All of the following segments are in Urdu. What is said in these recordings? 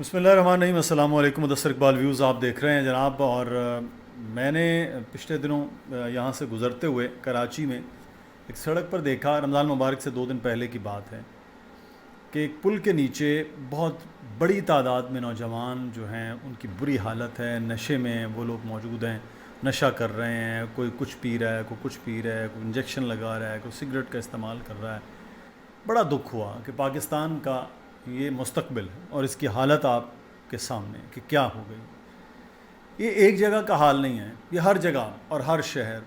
بسم اللہ الرحمن الرحیم۔ السلام علیکم، مدثر اقبال ویوز آپ دیکھ رہے ہیں جناب۔ اور میں نے پچھلے دنوں یہاں سے گزرتے ہوئے کراچی میں ایک سڑک پر دیکھا، رمضان مبارک سے 2 دن پہلے کی بات ہے، کہ ایک پل کے نیچے بہت بڑی تعداد میں نوجوان جو ہیں ان کی بری حالت ہے، نشے میں وہ لوگ موجود ہیں، نشہ کر رہے ہیں، کوئی کچھ پی رہا ہے، کوئی کچھ پی رہا ہے، کوئی انجیکشن لگا رہا ہے، کوئی سگریٹ کا استعمال کر رہا ہے۔ بڑا دکھ ہوا کہ پاکستان کا یہ مستقبل ہے اور اس کی حالت آپ کے سامنے کہ کیا ہو گئی۔ یہ ایک جگہ کا حال نہیں ہے، یہ ہر جگہ اور ہر شہر،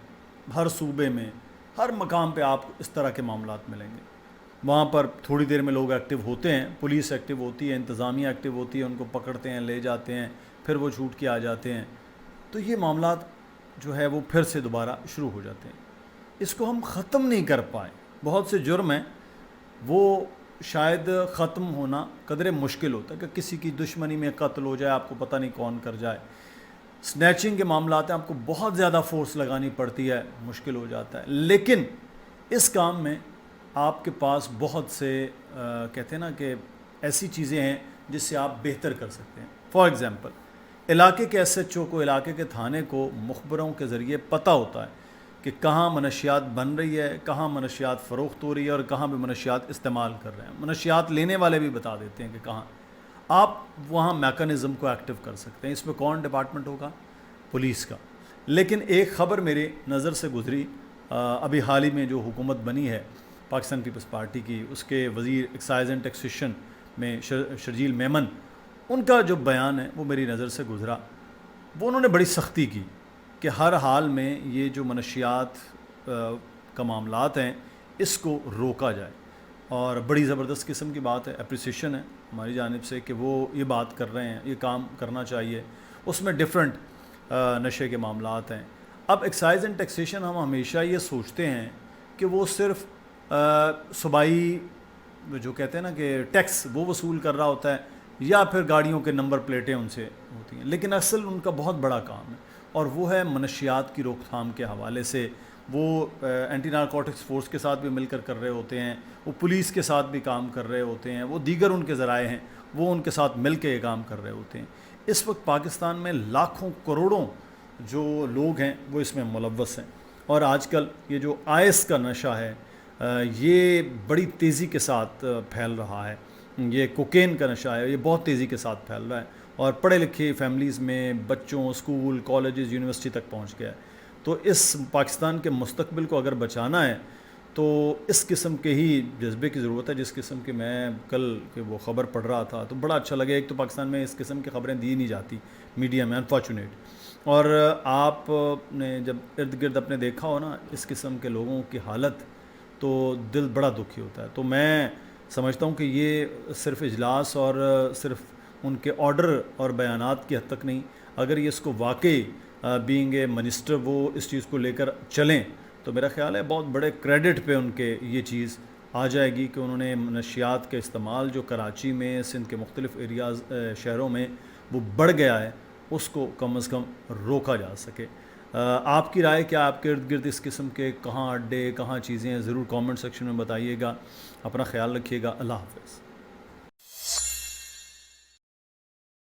ہر صوبے میں، ہر مقام پہ آپ کو اس طرح کے معاملات ملیں گے۔ وہاں پر تھوڑی دیر میں لوگ ایکٹیو ہوتے ہیں، پولیس ایکٹیو ہوتی ہے، انتظامیہ ایکٹیو ہوتی ہے، ان کو پکڑتے ہیں، لے جاتے ہیں، پھر وہ چھوٹ کے آ جاتے ہیں، تو یہ معاملات جو ہے وہ پھر سے دوبارہ شروع ہو جاتے ہیں۔ اس کو ہم ختم نہیں کر پائے، بہت سے جرم ہیں وہ شاید ختم ہونا قدرے مشکل ہوتا ہے، کہ کسی کی دشمنی میں قتل ہو جائے، آپ کو پتہ نہیں کون کر جائے۔ سنیچنگ کے معاملات ہیں، آپ کو بہت زیادہ فورس لگانی پڑتی ہے، مشکل ہو جاتا ہے۔ لیکن اس کام میں آپ کے پاس بہت سے کہتے ہیں نا کہ ایسی چیزیں ہیں جس سے آپ بہتر کر سکتے ہیں۔ فار ایگزامپل، علاقے کے ایس ایچ او کو، علاقے کے تھانے کو مخبروں کے ذریعے پتہ ہوتا ہے کہ کہاں منشیات بن رہی ہے، کہاں منشیات فروخت ہو رہی ہے اور کہاں پہ منشیات استعمال کر رہے ہیں۔ منشیات لینے والے بھی بتا دیتے ہیں کہ کہاں۔ آپ وہاں میکانزم کو ایکٹیو کر سکتے ہیں۔ اس میں کون ڈپارٹمنٹ ہوگا؟ پولیس کا۔ لیکن ایک خبر میری نظر سے گزری، ابھی حال ہی میں جو حکومت بنی ہے پاکستان پیپلز پارٹی کی، اس کے وزیر ایکسائز اینڈ ٹیکسیشن میں شرجیل میمن، ان کا جو بیان ہے وہ میری نظر سے گزرا۔ وہ انہوں نے بڑی سختی کی کہ ہر حال میں یہ جو منشیات کا معاملات ہیں اس کو روکا جائے، اور بڑی زبردست قسم کی بات ہے، اپریسیشن ہے ہماری جانب سے کہ وہ یہ بات کر رہے ہیں، یہ کام کرنا چاہیے۔ اس میں ڈیفرنٹ نشے کے معاملات ہیں۔ اب ایکسائز اینڈ ٹیکسیشن ہم ہمیشہ یہ سوچتے ہیں کہ وہ صرف صوبائی جو کہتے ہیں نا کہ ٹیکس وہ وصول کر رہا ہوتا ہے، یا پھر گاڑیوں کے نمبر پلیٹیں ان سے ہوتی ہیں، لیکن اصل ان کا بہت بڑا کام ہے، اور وہ ہے منشیات کی روک تھام کے حوالے سے۔ وہ اینٹی نارکوٹکس فورس کے ساتھ بھی مل کر رہے ہوتے ہیں، وہ پولیس کے ساتھ بھی کام کر رہے ہوتے ہیں، وہ دیگر ان کے ذرائع ہیں، وہ ان کے ساتھ مل کے یہ کام کر رہے ہوتے ہیں۔ اس وقت پاکستان میں لاکھوں کروڑوں جو لوگ ہیں وہ اس میں ملوث ہیں، اور آج کل یہ جو آئس کا نشہ ہے یہ بڑی تیزی کے ساتھ پھیل رہا ہے۔ یہ کوکین کا نشہ ہے، یہ بہت تیزی کے ساتھ پھیل رہا ہے، اور پڑھے لکھے فیملیز میں بچوں، اسکول، کالجز، یونیورسٹی تک پہنچ گیا ہے۔ تو اس پاکستان کے مستقبل کو اگر بچانا ہے تو اس قسم کے ہی جذبے کی ضرورت ہے، جس قسم کی میں کل کہ وہ خبر پڑھ رہا تھا تو بڑا اچھا لگا۔ ایک تو پاکستان میں اس قسم کی خبریں دی نہیں جاتی میڈیا میں، انفارچونیٹ، اور آپ نے جب ارد گرد اپنے دیکھا ہو نا اس قسم کے لوگوں کی حالت تو دل بڑا دکھی ہوتا ہے۔ تو میں سمجھتا ہوں کہ یہ صرف اجلاس اور صرف ان کے آرڈر اور بیانات کی حد تک نہیں، اگر یہ اس کو واقعی بینگ اے منسٹر وہ اس چیز کو لے کر چلیں تو میرا خیال ہے بہت بڑے کریڈٹ پہ ان کے یہ چیز آ جائے گی کہ انہوں نے منشیات کا استعمال جو کراچی میں، سندھ کے مختلف ایریاز، شہروں میں وہ بڑھ گیا ہے، اس کو کم از کم روکا جا سکے۔ آپ کی رائے کیا؟ آپ کے ارد گرد اس قسم کے کہاں اڈے، کہاں چیزیں ہیں، ضرور کامنٹ سیکشن میں بتائیے گا۔ اپنا خیال رکھیے گا۔ اللہ حافظ۔